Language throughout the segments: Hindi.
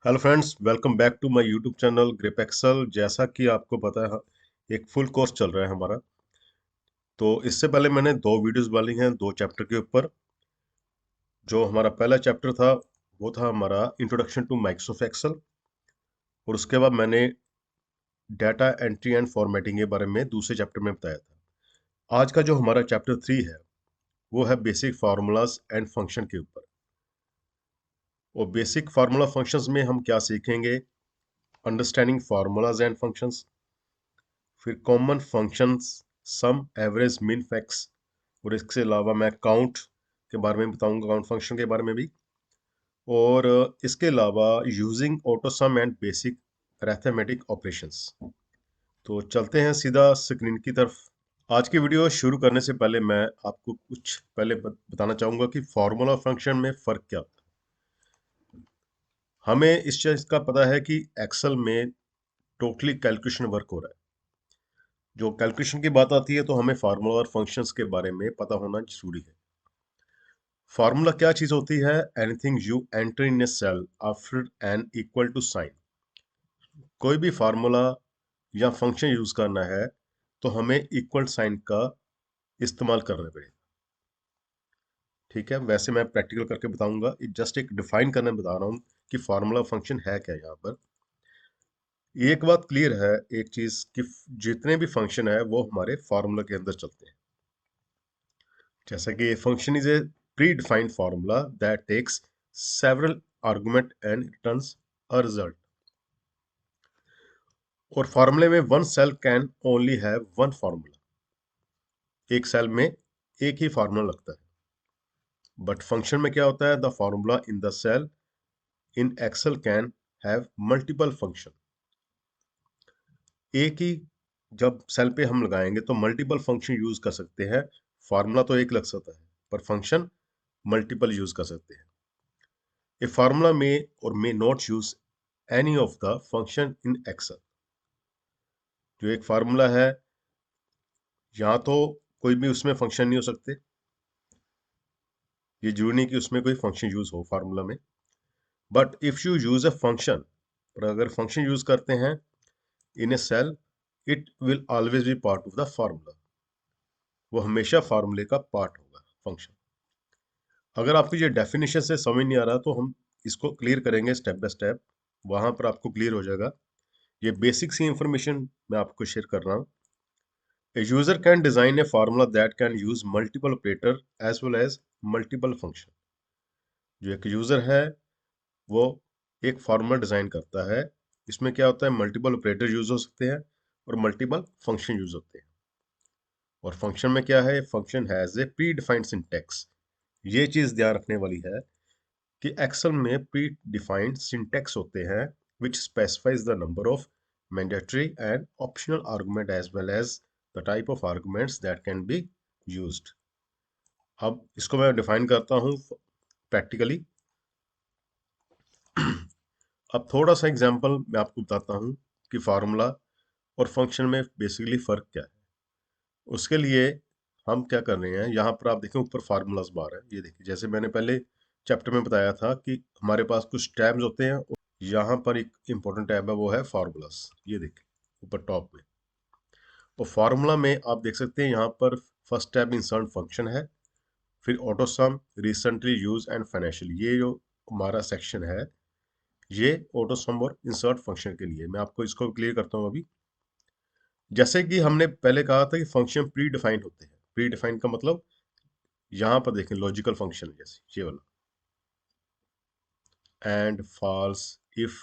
Hello friends, welcome back to my YouTube channel Grip Excel. जैसा कि आपको पता है, एक फुल कोर्स चल रहा है हमारा। तो इससे पहले मैंने दो वीडियोस डाली हैं दो चैप्टर के ऊपर। जो हमारा पहला चैप्टर था वो था हमारा इंट्रोडक्शन टू माइक्रोसॉफ्ट एक्सेल, और उसके बाद मैंने डाटा एंट्री एंड फॉर्मेटिंग के बारे में दूसरे चैप्टर में बताया था। आज का जो हमारा चैप्टर 3 है वो है बेसिक फार्मूलाज एंड फंक्शन के ऊपर। और बेसिक फार्मूला फंक्शंस में हम क्या सीखेंगे? अंडरस्टैंडिंग फार्मूलाज एंड फंक्शंस, फिर कॉमन फंक्शंस, सम, एवरेज, मिन, फैक्ट्स, और इसके अलावा मैं काउंट के बारे में बताऊंगा, काउंट फंक्शन के बारे में भी। और इसके अलावा using auto some and basic arithmetic operations. तो चलते हैं सीधा स्क्रीन की तरफ। आज की वीडियो शुरू करने से पहले मैं आपको कुछ पहले बताना चाहूंगा कि फार्मूला फंक्शन में फ़र्क क्या होता है। हमें इस चीज़ का पता है कि एक्सेल में टोटली कैलकुलेशन वर्क हो रहा है। जो कैलकुलेशन की बात आती है तो हमें फार्मूला और फंक्शंस के बारे में पता होना जरूरी है। फार्मूला क्या चीज होती है? Anything you enter in a cell after an equal to sign. कोई भी फार्मूला या फंक्शन यूज करना है तो हमें इक्वल साइन का इस्तेमाल करना पड़ेगा। ठीक है, वैसे मैं प्रैक्टिकल करके बताऊंगा, जस्ट एक डिफाइन करने बता रहा हूँ कि फार्मूला फंक्शन है क्या यहाँ पर। एक बात क्लियर है, एक चीज कि जितने भी फंक्शन है वो हमारे फार्मूला के अंदर चलते हैं। जैसा कि function is a predefined formula that takes several argument and returns a result. और फार्मूले में one cell can only have one formula. एक सेल में एक ही फार्मूला लगता है। बट फंक्शन में क्या होता है? The formula in the cell in Excel can have multiple function. एक ही जब सेल पे हम लगाएंगे तो मल्टीपल फंक्शन यूज कर सकते हैं। फार्मूला तो एक लग सकता है पर फंक्शन मल्टीपल यूज कर सकते हैं। A formula may or may not use any of the function in Excel। जो एक फार्मूला है, यहाँ तो कोई भी उसमें फंक्शन नहीं हो सकते। ये जरूरी नहीं कि उसमें कोई फंक्शन यूज हो फार्मूला में। But if you use a function, और अगर फंक्शन यूज करते हैं in a cell, it will always be part of the formula. वो हमेशा फार्मूले का पार्ट होगा फंक्शन। अगर आपको ये डेफिनेशन से समझ नहीं आ रहा तो हम इसको क्लियर करेंगे स्टेप बाय स्टेप, वहां पर आपको क्लियर हो जाएगा। ये बेसिक सी इंफॉर्मेशन मैं आपको शेयर कर रहा हूँ। A user can design a formula that can use multiple operator as well as multiple function। जो एक यूजर है वो एक फार्मूला डिजाइन करता है। इसमें क्या होता है? मल्टीपल ऑपरेटर यूज हो सकते हैं और मल्टीपल फंक्शन यूज होते हैं। और फंक्शन में क्या है? Function has a predefined syntax. ये चीज ध्यान रखने वाली है कि एक्सेल में प्री डिफाइंड सिंटेक्स होते हैं which specifies the number of mandatory and optional argument as well as the type of arguments that can be used। अब इसको मैं डिफाइन करता हूँ प्रैक्टिकली। अब थोड़ा सा एग्जांपल मैं आपको बताता हूँ कि फार्मूला और फंक्शन में बेसिकली फर्क क्या है। उसके लिए हम क्या कर रहे हैं, यहाँ पर आप देखें ऊपर फार्मूलाज बार है। ये देखिए, जैसे मैंने पहले चैप्टर में बताया था कि हमारे पास कुछ टैब्स होते हैं। यहाँ पर एक इंपॉर्टेंट टैब है, वो है फार्मूलाज। ये देखिए ऊपर टॉप में। और फार्मूला में आप देख सकते हैं यहाँ पर फर्स्ट टैब इंसर्ट फंक्शन है, फिर auto some, recently use and financial. ये जो हमारा सेक्शन है ये ऑटो सम और इंसर्ट फंक्शन के लिए। मैं आपको इसको क्लियर करता हूँ अभी। जैसे कि हमने पहले कहा था कि फंक्शन प्री डिफाइंड होते हैं। प्री डिफाइंड का मतलब यहाँ पर देखें लॉजिकल फंक्शन, जैसे ये वाला and, false, if,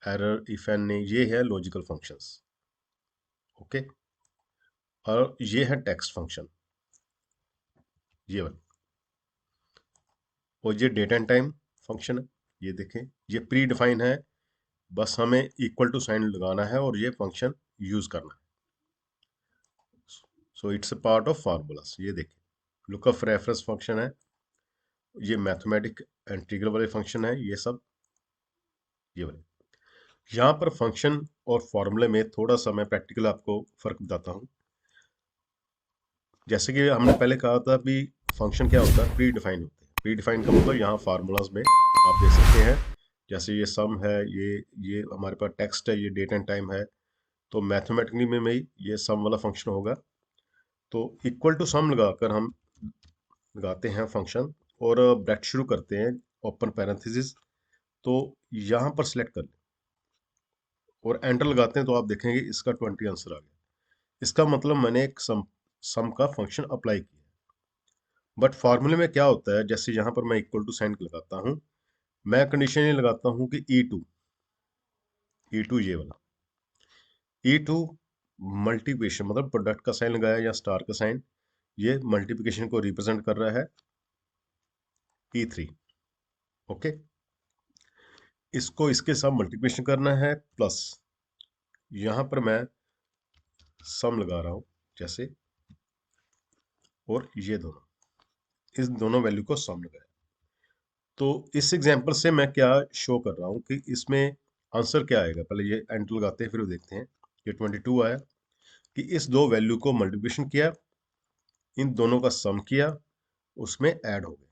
error, if and, नहीं, ये है लॉजिकल फंक्शंस। ओके। और ये है टेक्स्ट फंक्शन, ये वाला। और ये डेट एंड टाइम फंक्शन है। ये देखें, ये प्री डिफाइन है, बस हमें इक्वल टू साइन लगाना है और ये फंक्शन यूज करना है। So it's a part of formulas. ये देखें लुकअप रेफरेंस फंक्शन है, ये मैथमेटिक इंटीग्रल वाले फंक्शन है, ये सब ये वाले। यहाँ पर फंक्शन और फॉर्मूले में थोड़ा सा मैं प्रैक्टिकल आपको फर्क बताता हूँ। जैसे कि हमने पहले कहा था कि फंक्शन क्या होता है? प्री डिफाइन होते हैं। प्री डिफाइन का मतलब यहाँ फार्मूलाज में आप देख सकते हैं, जैसे ये सम है, ये हमारे पास टेक्स्ट है, ये डेट एंड टाइम है, तो मैथमेटिकली में ही ये सम वाला फंक्शन होगा। तो इक्वल टू सम लगाकर हम लगाते हैं फंक्शन और ब्रैकेट शुरू करते हैं, ओपन पैरेंथेसिस। तो यहाँ पर सिलेक्ट कर लें और एंटर लगाते हैं, तो आप देखेंगे इसका 20 आंसर आ गया। इसका मतलब मैंने एक सम का फंक्शन अप्लाई किया। बट फॉर्मूले में क्या होता है, जैसे यहाँ पर मैं इक्वल टू साइन लगाता हूँ, मैं कंडीशन ये लगाता हूँ कि ई टू ये वाला ई टू मल्टीप्लिकेशन, मतलब प्रोडक्ट का साइन लगाया या स्टार का साइन, ये मल्टीप्लिकेशन को रिप्रेजेंट कर रहा है ई3। ओके, इसको इसके साथ मल्टीप्लिकेशन करना है प्लस, यहां पर मैं सम लगा रहा हूं जैसे, और ये दोनों, इस दोनों वैल्यू को सम लगाया। तो इस एग्जांपल से मैं क्या शो कर रहा हूं कि इसमें आंसर क्या आएगा। पहले ये एंटर लगाते हैं, फिर देखते हैं। ये 22 आया कि इस दो वैल्यू को मल्टीप्लिकेशन किया, इन दोनों का सम किया, उसमें ऐड हो गए।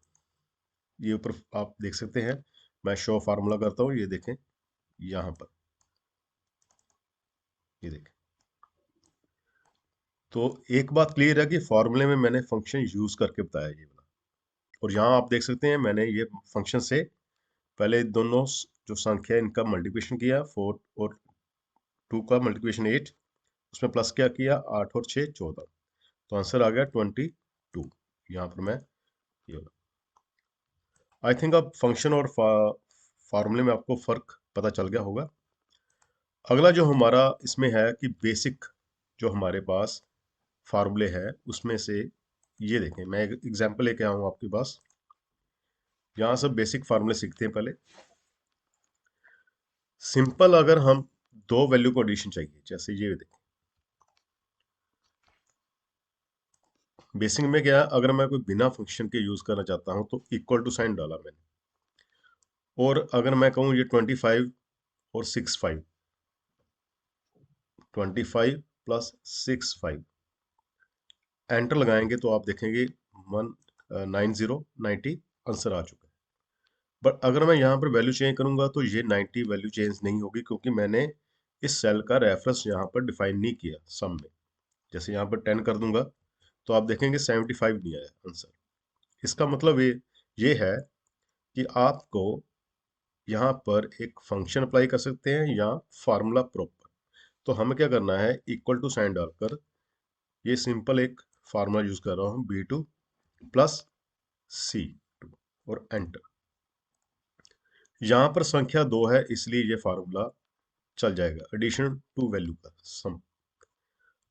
ये ऊपर आप देख सकते हैं, मैं शो फार्मूला करता हूँ, ये देखें यहां पर, ये देखें। तो एक बात क्लियर है कि फॉर्मूले में मैंने फंक्शन यूज करके बताया ये वाला। और यहाँ आप देख सकते हैं मैंने ये फंक्शन से पहले दोनों जो संख्या है इनका मल्टीप्लिकेशन किया, 4 और 2 का मल्टीप्लिकेशन 8, उसमें प्लस क्या किया, 8 और 6 14, तो आंसर आ गया 22। यहाँ पर मैं ये, आई थिंक अब फंक्शन और फार्मूले में आपको फर्क पता चल गया होगा। अगला जो हमारा इसमें है कि बेसिक जो हमारे पास फार्मूले हैं उसमें से, ये देखें, मैं एक एग्जांपल लेके आऊँ आपके पास। यहाँ सब बेसिक फार्मूले सीखते हैं पहले। सिंपल अगर हम दो वैल्यू को एडिशन चाहिए, जैसे ये देखें, बेसिक में क्या है, अगर मैं कोई बिना फंक्शन के यूज करना चाहता हूं तो इक्वल टू साइन डाला मैंने, और अगर मैं कहूँ ये 25 और 65, 25 प्लस 65, एंटर लगाएंगे तो आप देखेंगे 90 आंसर आ चुका है। बट अगर मैं यहाँ पर वैल्यू चेंज करूंगा तो ये 90 वैल्यू चेंज नहीं होगी, क्योंकि मैंने इस सेल का रेफरेंस यहाँ पर डिफाइन नहीं किया सम में। जैसे यहाँ पर 10 कर दूंगा तो आप देखेंगे 75 नहीं आया आंसर। इसका मतलब ये है कि आपको यहाँ पर एक फंक्शन अप्लाई कर सकते हैं या फार्मूला प्रॉपर। तो हमें क्या करना है, इक्वल टू साइन डालकर ये सिंपल एक फार्मूला यूज कर रहा हूँ, B2 प्लस C2, और एंटर। यहाँ पर संख्या 2 है इसलिए ये फार्मूला चल जाएगा, एडिशन टू वैल्यू का सम।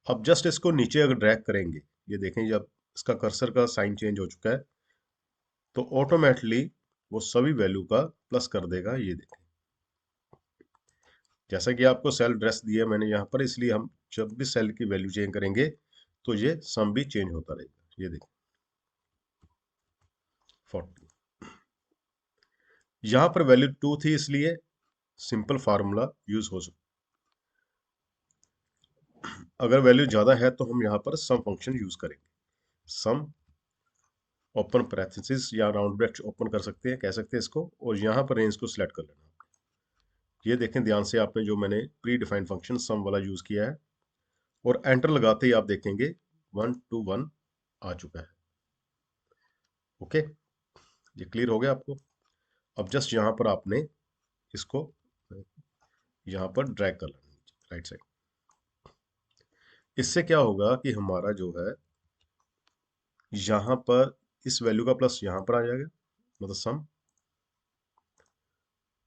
अब जस्ट इसको नीचे अगर ड्रैग करेंगे, ये देखें जब इसका कर्सर का साइन चेंज हो चुका है, तो ऑटोमेटिकली वो सभी वैल्यू का प्लस कर देगा। ये देखें, जैसा कि आपको सेल ड्रेस दिया मैंने यहाँ पर, इसलिए हम जब भी सेल की वैल्यू चेंज करेंगे तो ये सम भी चेंज होता रहेगा। ये देखें 40, यहाँ पर वैल्यू 2 थी इसलिए सिंपल फार्मूला यूज हो सकता। अगर वैल्यू ज्यादा है तो हम यहाँ पर सम फंक्शन यूज करेंगे। सम ओपन पैरेंथेसिस या राउंड ब्रैकेट ओपन कर सकते हैं, कह सकते हैं इसको, और यहाँ पर रेंज को सिलेक्ट कर लेना। ये देखें ध्यान से, आपने जो मैंने प्री डिफाइंड फंक्शन सम वाला यूज किया है, और एंटर लगाते ही आप देखेंगे 1 to 1 आ चुका है। ओके, ये क्लियर हो गया आपको। अब जस्ट यहाँ पर आपने इसको यहाँ पर ड्रैग कर लेना राइट साइड। इससे क्या होगा कि हमारा जो है यहाँ पर इस वैल्यू का प्लस यहाँ पर आ जाएगा, मतलब सम,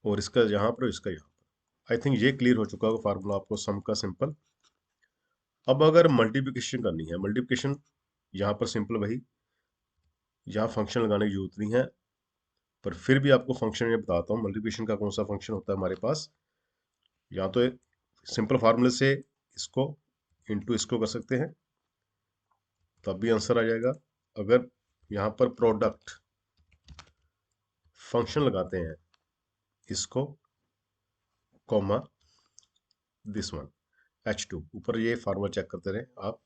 और इसका यहाँ पर, इसका यहाँ पर। आई थिंक ये क्लियर हो चुका होगा फार्मूला आपको सम का सिंपल। अब अगर मल्टीप्लिकेशन करनी है, मल्टीप्लिकेशन यहाँ पर सिंपल वही, यहाँ फंक्शन लगाने की जरूरत नहीं है, पर फिर भी आपको फंक्शन ये बताता हूँ मल्टीप्लिकेशन का कौन सा फंक्शन होता है हमारे पास। या तो सिंपल फार्मूले से इसको इंटू इसको कर सकते हैं, तब भी आंसर आ जाएगा। अगर यहाँ पर प्रोडक्ट फंक्शन लगाते हैं, इसको कॉमा दिस वन H2, ऊपर ये फार्मूला चेक करते रहे आप,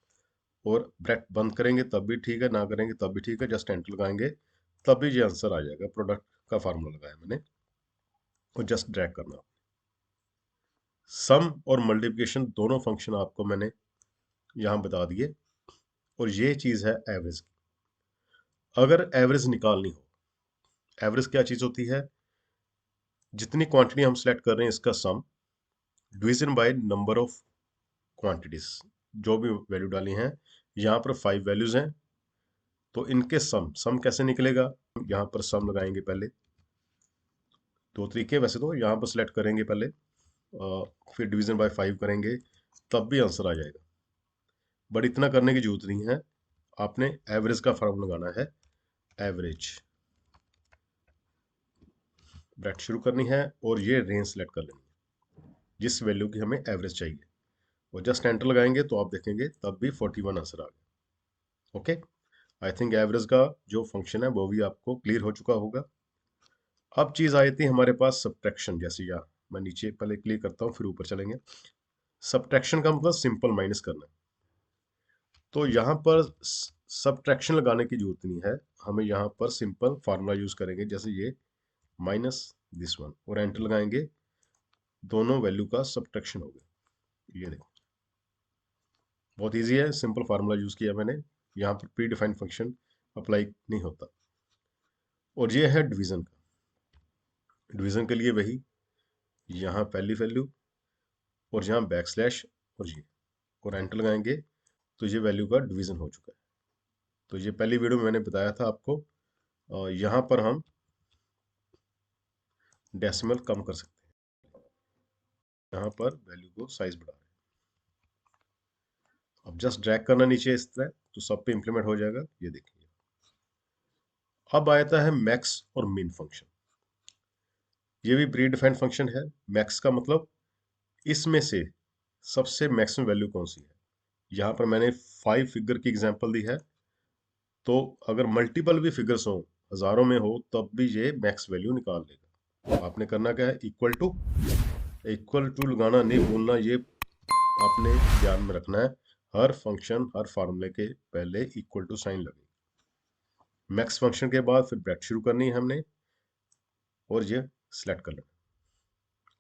और ब्रैकेट बंद करेंगे तब भी ठीक है, ना करेंगे तब भी ठीक है, जस्ट एंटर लगाएंगे तब भी ये आंसर आ जाएगा। प्रोडक्ट का फार्मूला लगाया मैंने। और जस्ट ड्रैग करना। सम और मल्टीप्लिकेशन दोनों फंक्शन आपको मैंने यहाँ बता दिए, और ये चीज़ है एवरेज की। अगर एवरेज निकालनी हो, एवरेज क्या चीज़ होती है? जितनी क्वांटिटी हम सेलेक्ट कर रहे हैं इसका sum division by number of quantities, जो भी वैल्यू डाली हैं। यहाँ पर 5 वैल्यूज हैं, तो इनके सम कैसे निकलेगा? यहाँ पर सम लगाएंगे पहले। दो तरीके वैसे तो, यहाँ पर सिलेक्ट करेंगे पहले, फिर डिवीजन बाय 5 करेंगे, तब भी आंसर आ जाएगा। बट इतना करने की जरूरत नहीं है, आपने एवरेज का फॉर्मूला लगाना है। एवरेज ब्रैकेट शुरू करनी है और ये रेंज सेलेक्ट कर लेनी है जिस वैल्यू की हमें एवरेज चाहिए, और जस्ट एंटर लगाएंगे तो आप देखेंगे तब भी 41 आंसर आ गया। ओके, आई थिंक एवरेज का जो फंक्शन है वो भी आपको क्लियर हो चुका होगा। अब चीज आई थी हमारे पास सब्ट्रैक्शन जैसी। या मैं नीचे पहले क्लियर करता हूँ फिर ऊपर चलेंगे। सब्ट्रैक्शन का मतलब सिंपल माइनस करना है। तो यहाँ पर सब्ट्रैक्शन लगाने की जरूरत नहीं है, हमें यहाँ पर सिंपल फार्मूला यूज करेंगे, जैसे ये माइनस दिस वन, और एंटर लगाएंगे, दोनों वैल्यू का सब्ट्रैक्शन हो गया। ये देखो बहुत इजी है, सिंपल फार्मूला यूज किया मैंने, यहाँ पर प्री डिफाइंड फंक्शन अप्लाई नहीं होता। और ये है डिवीजन का। डिवीजन के लिए वही, यहाँ पहली वैल्यू और यहाँ बैक स्लैश और ये, और एंटर लगाएंगे तो ये वैल्यू का डिवीजन हो चुका है। तो ये पहली वीडियो में मैंने बताया था आपको, यहाँ पर हम डेसिमल कम कर सकते हैं, यहाँ पर वैल्यू को साइज बढ़ा रहे हैं। अब जस्ट ड्रैग करना नीचे इस तरह, तो सब पे इंप्लीमेंट हो जाएगा। ये देखिए, अब आता है मैक्स और मिन फंक्शन। ये भी प्री डिफाइंड फंक्शन है। मैक्स का मतलब इसमें से सबसे मैक्सिमम वैल्यू कौन सी है। यहाँ पर मैंने 5 फिगर की एग्जांपल दी है, तो अगर मल्टीपल भी फिगर्स हो, हजारों में हो, तब भी ये मैक्स वैल्यू निकाल लेगा। आपने करना क्या है, इक्वल टू लगाना नहीं भूलना, ये आपने ध्यान में रखना है। हर फंक्शन, हर फार्मूले के पहले इक्वल टू साइन लगे। मैक्स फंक्शन के बाद फिर ब्रैकेट शुरू करनी है हमने, और ये सिलेक्ट कर लेना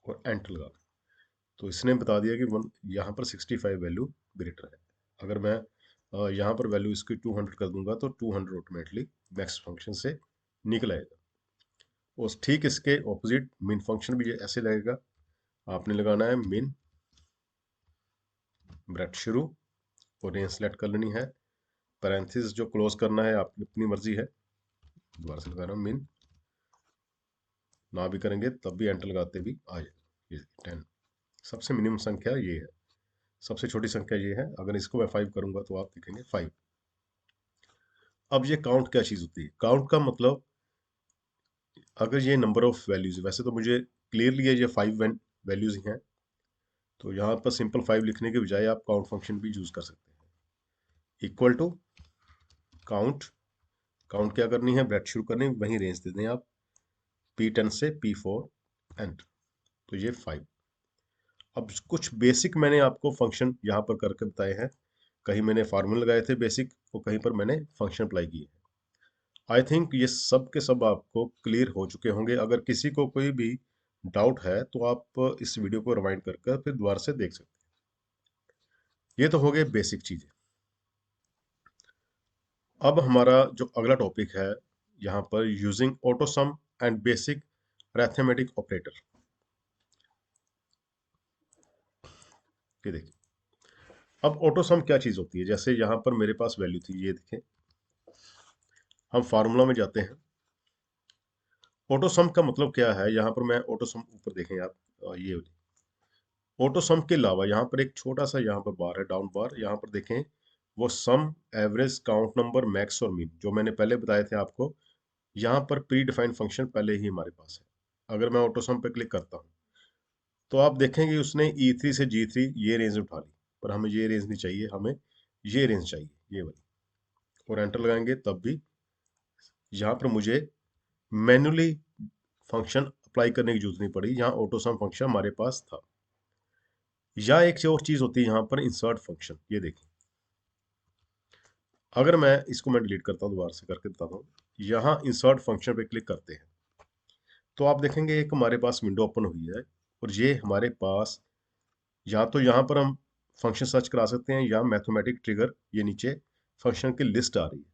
और एंटर लगा। तो इसने बता दिया कि वन, यहाँ पर 65 वैल्यू ग्रेटर है। अगर मैं यहाँ पर वैल्यू इसकी 200 कर दूंगा तो 200 ऑटोमेटिकली मैक्स फंक्शन से निकल आएगा। और ठीक इसके ऑपोजिट मिन फंक्शन भी ऐसे लगेगा। आपने लगाना है मिन, ब्रैकेट शुरू और रेंज सेलेक्ट कर लेनी है। पैरेंथेसिस जो क्लोज करना है आपकी अपनी मर्जी है, दोबारा से लगाना मिन, ना भी करेंगे तब भी एंटर लगाते भी आ जाएगा। ये 10 सबसे मिनिमम संख्या ये है, सबसे छोटी संख्या ये है। अगर इसको मैं 5 करूंगा तो आप देखेंगे 5। अब ये काउंट क्या चीज होती है? काउंट का मतलब, अगर ये नंबर ऑफ वैल्यूज, वैसे तो मुझे क्लियरली ये 5 वैल्यूज ही हैं, तो यहाँ पर सिंपल 5 लिखने के बजाय आप काउंट फंक्शन भी यूज कर सकते हैं। इक्वल टू काउंट, काउंट क्या करनी है, ब्रैकेट शुरू करनी, वहीं रेंज दे दें आप, P10 से P4 एंटर, तो ये 5। अब कुछ बेसिक मैंने आपको फंक्शन यहाँ पर करके बताए हैं। कहीं मैंने फार्मूला लगाए थे बेसिक, और कहीं पर मैंने फंक्शन अप्लाई किए। आई थिंक ये सब के सब आपको क्लियर हो चुके होंगे। अगर किसी को कोई भी डाउट है तो आप इस वीडियो को रिवाइंड कर फिर दोबारा से देख सकते हैं। ये तो हो गए बेसिक चीजें। अब हमारा जो अगला टॉपिक है, यहाँ पर using AutoSum and basic arithmetic operator. ये देखिए, अब ऑटोसम क्या चीज होती है। जैसे यहाँ पर मेरे पास वैल्यू थी, ये देखें, हम फार्मूला में जाते हैं। ऑटोसम का मतलब क्या है, यहाँ पर मैं ऑटोसम ऊपर देखें आप, ये ऑटोसम के अलावा यहाँ पर एक छोटा सा यहाँ पर बार है, डाउन बार, यहाँ पर देखें, वो सम, एवरेज, काउंट नंबर, मैक्स और मीन जो मैंने पहले बताए थे आपको, यहाँ पर प्री डिफाइंड फंक्शन पहले ही हमारे पास है। अगर मैं ऑटोसम पे क्लिक करता हूँ तो आप देखेंगे उसने E3 से G3 ये रेंज उठा ली, पर हमें ये रेंज नहीं चाहिए, हमें ये रेंज चाहिए, ये वाली, और एंटर लगाएंगे तब भी यहाँ पर मुझे मैन्युअली फंक्शन अप्लाई करने की जरूरत नहीं पड़ी, यहाँ ऑटोसम फंक्शन हमारे पास था। या एक और चीज होती है यहाँ पर इंसर्ट फंक्शन। ये देखिए, अगर मैं डिलीट करता हूँ, दोबारा से करके बताता हूँ। यहाँ इंसर्ट फंक्शन पे क्लिक करते हैं तो आप देखेंगे एक हमारे पास विंडो ओपन हुई है, और ये हमारे पास या तो यहाँ पर हम फंक्शन सर्च करा सकते हैं, या मैथमेटिक ट्रिगर, ये नीचे फंक्शन की लिस्ट आ रही है।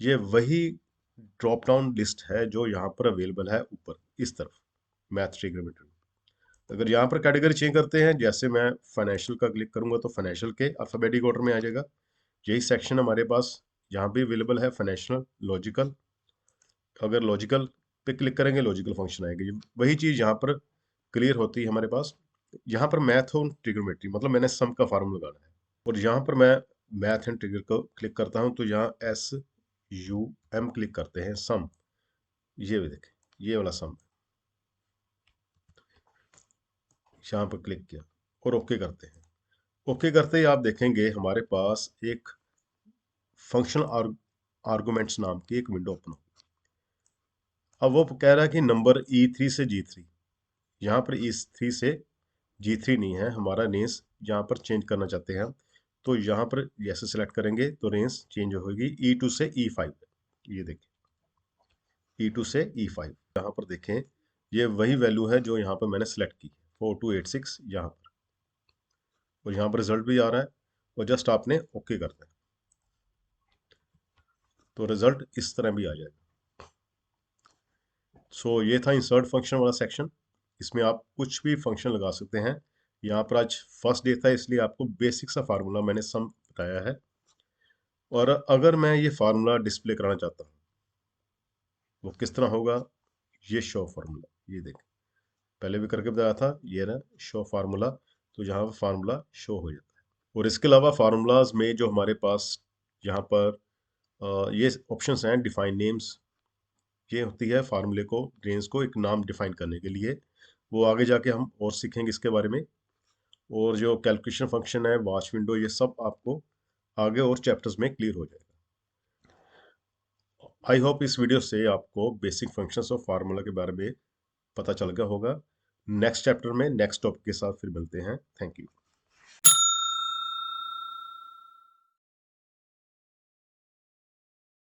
ये वही ड्रॉप डाउन लिस्ट है जो यहाँ पर अवेलेबल है ऊपर इस तरफ, मैथ ट्रिग्नोमेट्री। अगर यहाँ पर कैटेगरी चेंज करते हैं, जैसे मैं फाइनेंशियल का क्लिक करूंगा तो फाइनेंशियल के अल्फाबेटिक ऑर्डर में आ जाएगा। यही सेक्शन हमारे पास यहाँ भी अवेलेबल है, फाइनेंशियल, लॉजिकल। अगर लॉजिकल पे क्लिक करेंगे लॉजिकल फंक्शन आएगा। वही चीज़ यहाँ पर क्लियर होती है हमारे पास। यहाँ पर मैथ और ट्रिग्नोमेट्री, मतलब मैंने सम का फार्मूला लगाना है, और यहाँ पर मैं मैथ एंड ट्रिगर को क्लिक करता हूँ, तो यहाँ SUM क्लिक करते हैं, सम। ये भी देखें, ये वाला सम, यहाँ पर क्लिक किया और ओके करते हैं। ओके करते ही आप देखेंगे हमारे पास एक फंक्शन आर्गुमेंट्स नाम की एक विंडो ओपन हो। अब वो कह रहा है कि नंबर E3 से G3, यहाँ पर E3 से G3 नहीं है, हमारा रेंज यहाँ पर चेंज करना चाहते हैं हम। तो यहाँ पर जैसे सेलेक्ट करेंगे तो रेंज चेंज होगी, E2 से E5। ये देखिए, E2 से E5, यहाँ पर देखें ये वही वैल्यू है जो यहाँ पर मैंने सेलेक्ट की, 4286 यहाँ पर, और यहाँ पर रिजल्ट भी आ रहा है, और जस्ट आपने ओके करना है तो रिजल्ट इस तरह भी आ जाएगा। सो ये था इंसर्ट फंक्शन वाला सेक्शन। इसमें आप कुछ भी फंक्शन लगा सकते हैं। यहाँ पर आज फर्स्ट डे था, इसलिए आपको बेसिक सा फार्मूला मैंने सम बताया है। और अगर मैं ये फार्मूला डिस्प्ले कराना चाहता हूँ, वो किस तरह होगा, ये शो फार्मूला, ये देखें, पहले भी करके बताया था, ये ना शो फार्मूला, तो यहाँ पर फार्मूला शो हो जाता है। और इसके अलावा फार्मूलाज में जो हमारे पास यहाँ पर ये ऑप्शंस हैं, डिफाइन नेम्स, ये होती है फार्मूले को, रेंज को एक नाम डिफाइन करने के लिए। वो आगे जाके हम और सीखेंगे इसके बारे में। और जो कैलकुलेशन फंक्शन है, वॉच विंडो, ये सब आपको आगे और चैप्टर्स में क्लियर हो जाएगा। आई होप इस वीडियो से आपको बेसिक फंक्शंस और फार्मूला के बारे में पता चल गया होगा। नेक्स्ट चैप्टर में नेक्स्ट टॉपिक के साथ फिर मिलते हैं। Thank you.